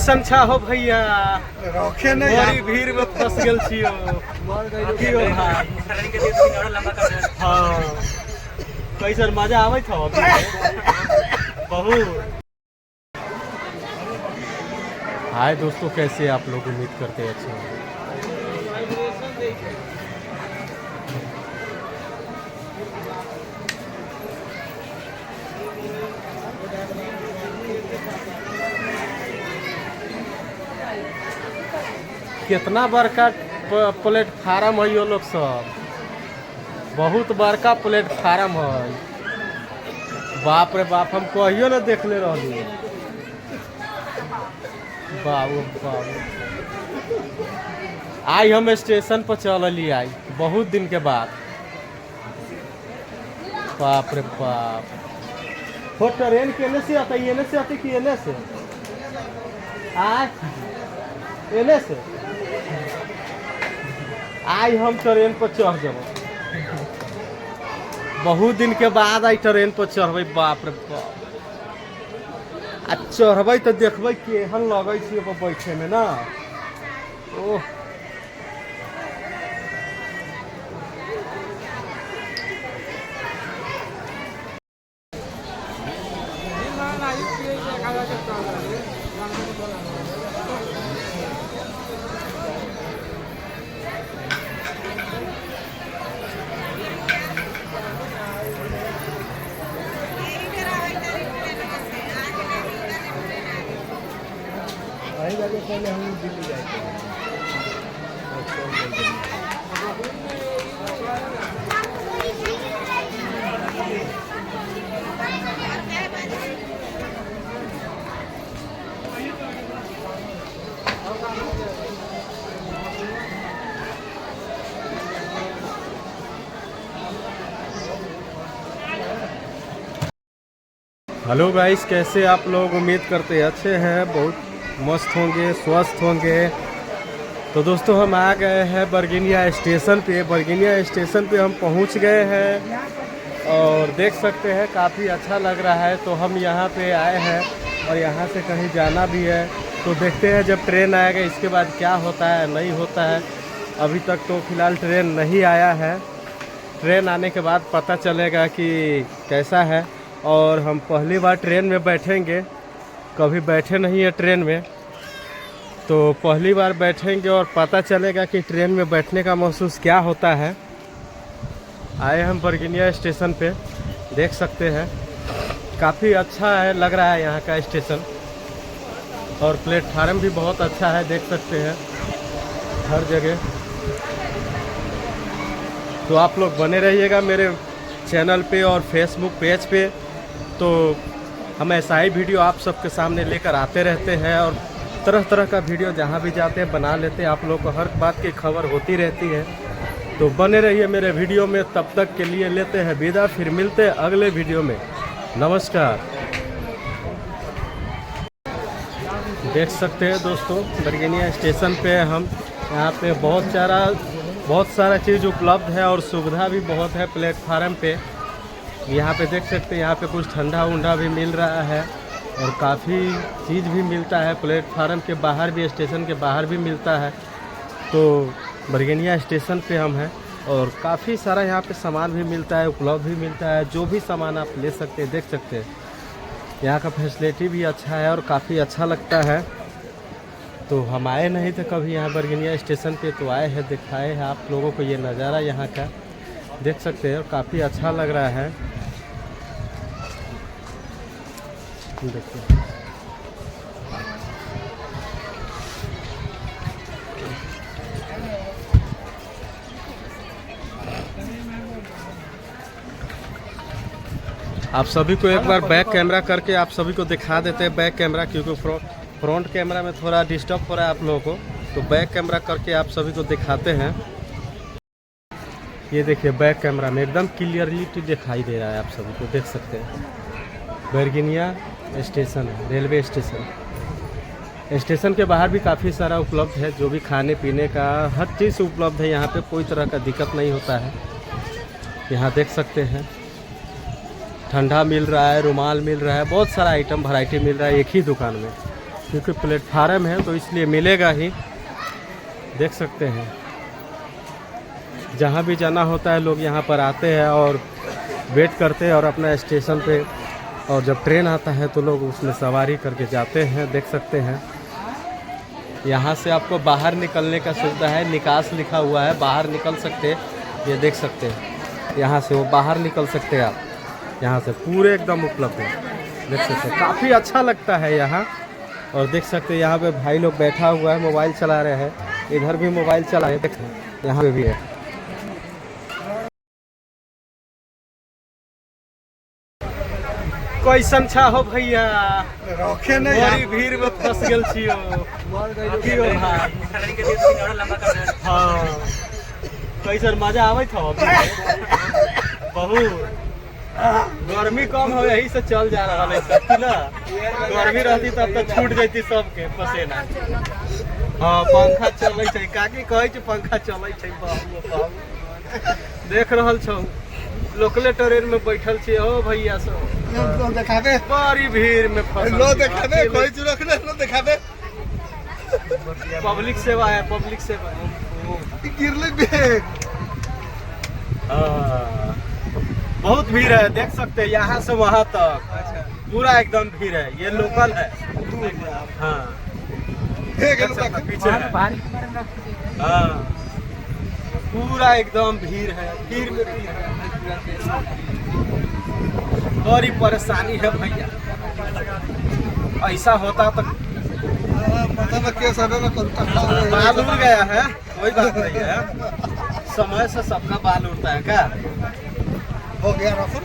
संख्या हो भैया रखे बड़ी भीड़ में फंस गेल छियो कियो भाई हाँ कैसन मजा आवे था बहुत। हाय दोस्तों, कैसे आप लोग? उम्मीद करते हैं अच्छे होंगे। कितना बड़का प्लेटफार्म है यो लोग सब, बहुत बड़का प्लेटफार्म है। बाप रे बाप, हम कहियो ना देखले रहली। बाबू बाबू, आई हम स्टेशन पर चलली, आई बहुत दिन के बाद। बाप रे बाप, हो ट्रेन केने से आता, एने से आती कि एने से? एने से आई हम ट्रेन पर चढ़ जाब, बहुत दिन के बाद आई ट्रेन पर चढ़बै। बाप रे बाप, आ चढ़बै तो देखबै केहन लगै छै बैठे में ना। ओह पहले हम दिल्ली जाते हैं। हेलो गाइस, कैसे आप लोग? उम्मीद करते हैं अच्छे हैं, बहुत मस्त होंगे, स्वस्थ होंगे। तो दोस्तों, हम आ गए हैं बरगनिया स्टेशन पे। बरगनिया स्टेशन पे हम पहुंच गए हैं और देख सकते हैं काफ़ी अच्छा लग रहा है। तो हम यहाँ पे आए हैं और यहाँ से कहीं जाना भी है, तो देखते हैं जब ट्रेन आएगा इसके बाद क्या होता है नहीं होता है। अभी तक तो फ़िलहाल ट्रेन नहीं आया है, ट्रेन आने के बाद पता चलेगा कि कैसा है। और हम पहली बार ट्रेन में बैठेंगे, कभी बैठे नहीं है ट्रेन में, तो पहली बार बैठेंगे और पता चलेगा कि ट्रेन में बैठने का महसूस क्या होता है। आए हम बरगनिया स्टेशन पे, देख सकते हैं काफ़ी अच्छा है, लग रहा है यहाँ का स्टेशन। और प्लेटफार्म भी बहुत अच्छा है, देख सकते हैं हर जगह। तो आप लोग बने रहिएगा मेरे चैनल पे और फेसबुक पेज पे, तो हम ऐसा ही वीडियो आप सबके सामने लेकर आते रहते हैं और तरह तरह का वीडियो जहाँ भी जाते हैं बना लेते हैं। आप लोग को हर बात की खबर होती रहती है, तो बने रहिए मेरे वीडियो में। तब तक के लिए लेते हैं विदा, फिर मिलते हैं अगले वीडियो में। नमस्कार। देख सकते हैं दोस्तों, बरगनिया स्टेशन पे हम, यहाँ पे बहुत सारा चीज़ उपलब्ध है और सुविधा भी बहुत है प्लेटफार्म पे। यहाँ पे देख सकते हैं, यहाँ पे कुछ ठंडा उंडा भी मिल रहा है और काफ़ी चीज़ भी मिलता है। प्लेटफार्म के बाहर भी, स्टेशन के बाहर भी मिलता है। तो बरगनिया स्टेशन पे हम हैं और काफ़ी सारा यहाँ पे सामान भी मिलता है, उपलब्ध भी मिलता है। जो भी सामान आप ले सकते हैं, देख सकते हैं यहाँ का फैसिलिटी भी अच्छा है और काफ़ी अच्छा लगता है। तो हम आए नहीं थे कभी यहाँ बरगनिया स्टेशन पे, तो आए हैं, दिखाए हैं आप लोगों को ये नज़ारा यहाँ का, देख सकते हैं और काफ़ी अच्छा लग रहा है। देखिए आप सभी को एक बार बैक कैमरा करके आप सभी को दिखा देते हैं बैक कैमरा, क्योंकि फ्रंट कैमरा में थोड़ा डिस्टर्ब हो रहा है आप लोगों को, तो बैक कैमरा करके आप सभी को दिखाते हैं। ये देखिए बैक कैमरा में एकदम क्लियरली दिखाई दे रहा है, आप सभी को देख सकते हैं। बरगनिया स्टेशन है, रेलवे स्टेशन। स्टेशन के बाहर भी काफ़ी सारा उपलब्ध है, जो भी खाने पीने का हर चीज़ उपलब्ध है यहाँ पे, कोई तरह का दिक्कत नहीं होता है। यहाँ देख सकते हैं ठंडा मिल रहा है, रुमाल मिल रहा है, बहुत सारा आइटम वैरायटी मिल रहा है एक ही दुकान में। क्योंकि प्लेटफार्म है तो इसलिए मिलेगा ही। देख सकते हैं जहाँ भी जाना होता है लोग यहाँ पर आते हैं और वेट करते हैं और अपना स्टेशन पे, और जब ट्रेन आता है तो लोग उसमें सवारी करके जाते हैं। देख सकते हैं यहाँ से आपको बाहर निकलने का सुविधा है, निकास लिखा हुआ है, बाहर निकल सकते हैं। ये देख सकते हैं यहाँ से वो बाहर निकल सकते हैं आप, यहाँ से पूरे एकदम उपलब्ध है। देख सकते हैं काफ़ी अच्छा लगता है यहाँ। और देख सकते हैं यहाँ पे भाई लोग बैठा हुआ है, मोबाइल चला रहे हैं, इधर भी मोबाइल चला रहे हैं, देख यहाँ पे भी है। कैसन छा हो भैया? रखे नहीं बड़ी भीड़ में फंस गेल छियो। की हो भाई? हाँ कैसन मजा आवत हो? बहुत गर्मी कम हो यही से चल जा रहा है सब की ना। गर्मी रहती तब तो छूट जाती सबके पसेना। हाँ पंखा चलै छै, काकी कहै छै पंखा चलै छै। देख रहल छौ लोकले ट्रेन में बैठल छी हो भैया सब। लो देखा दे, बड़ी भीड़ में फंसल। लो देखा दे, कोई चीज रख ले, लो देखा दे। पब्लिक सेवा है, पब्लिक सेवा है। गिरले बैग। हाँ बहुत भीड़ है, देख सकते हैं यहाँ से वहाँ तक पूरा एकदम भीड़ है। ये लोकल है। हाँ देख लो पीछे है। हाँ पूरा एकदम भीड़ है, भीड़ में भीड़ है। बड़ी परेशानी है भैया, ऐसा होता तो पता ना क्या समय में बाल उड़ गया है। कोई बात नहीं है, समय से सबका बाल उड़ता है क्या? हो गया रखो।